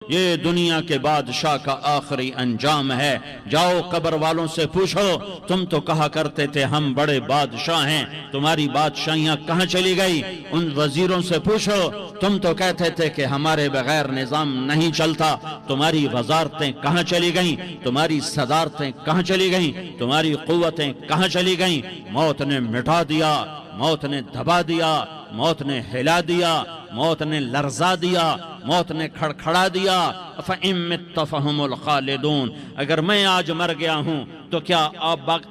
یہ دنیا کے بادشاہ کا آخری انجام ہے۔ جاؤ قبر والوں سے پوچھو، تم تو کہا کرتے تھے ہم بڑے بادشاہ ہیں، تمہاری بادشاہیاں کہاں چلی گئی؟ ان وزیروں سے پوچھو، تم تو کہتے تھے کہ ہمارے بغیر نظام نہیں چلتا، تمہاری وزارتیں کہاں چلی گئیں؟ تمہاری صدارتیں کہاں چلی گئیں؟ تمہاری قوتیں کہاں چلی گئیں؟ موت نے مٹا دیا، موت نے دبا دیا، موت نے ہلا دیا، موت نے لرزا دیا، موت نے کھڑکھڑا دیا۔ فَإِن مِتَّ فَهُمُ الْخَالِدُونَ، اگر میں آج مر گیا ہوں تو کیا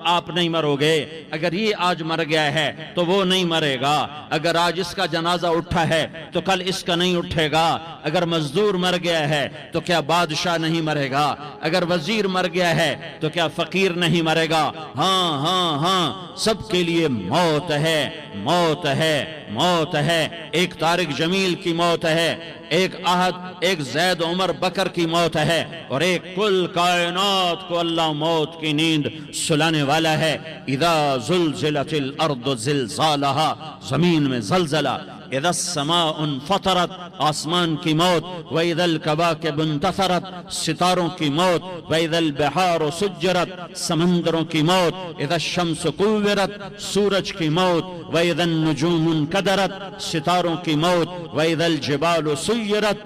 آپ نہیں مرو گے؟ اگر یہ آج مر گیا ہے تو وہ نہیں مرے گا۔ اگر آج اس کا جنازہ اٹھا ہے تو کل اس کا نہیں اٹھے گا۔ اگر مزدور مر گیا ہے تو کیا بادشاہ نہیں مرے گا؟ اگر وزیر مر گیا ہے تو کیا فقیر نہیں مرے گا؟ ہاں ہاں ہاں، سب کے لیے موت ہے، موت ہے، موت ہے۔ ایک طارق جمیل کی موت ہے، ایک زید عمر بکر کی موت ہے، اور ایک کل کائنات کو اللہ موت کی نیند سلانے والا ہے۔ اذا زلزلت الارض زلزالہا، زمین میں زلزلہ، اذا السماء انفطرت، آسمان کی موت، وَإِذَا الْكَوَاكِبُ انتثرت، ستاروں کی موت، وَإِذَا الْبِحَارُ سُجِّرَتْ، سمندروں کی موت، اذا الشمس كُوِّرت، سورج کی موت، وَإِذَا النُّجُومُ انْكَدَرَتْ، ستاروں کی موت، وَإِذَا الْجِبَالُ سُيِّرَتْ،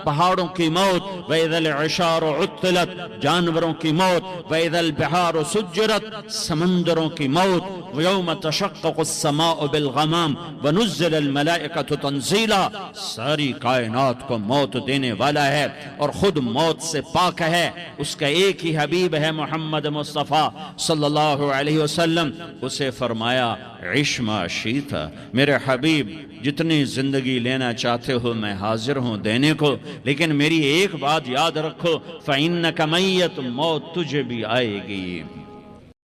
پہاڑوں کی موت، وَإِذَا الْعِشَارُ عُطِّلَتْ، جانوروں کی موت، وَإِذَا الْبِحَارُ سُجِّرَتْ، سمندروں کی موت، وَيَوْمَ تَشَقَّقُ السَّمَاءُ بِالْغَمَامِ وَنُزِّلَ الْمَلَائِكَةُ تَنزِيلًا، ساری کائنات کو موت دینے والا ہے اور خود موت سے پاک ہے۔ اس کا ایک ہی حبیب ہے محمد مصطفیٰ صلی اللہ علیہ وسلم، اسے فرمایا عِش ما شئت، میرے حبیب جتنی زندگی لینا چاہتے ہو میں حاضر ہوں دینے کو، لیکن میری ایک بات یاد رکھو، فَإِنَّكَ مَيِّتٌ، موت تجھے بھی آئے گی۔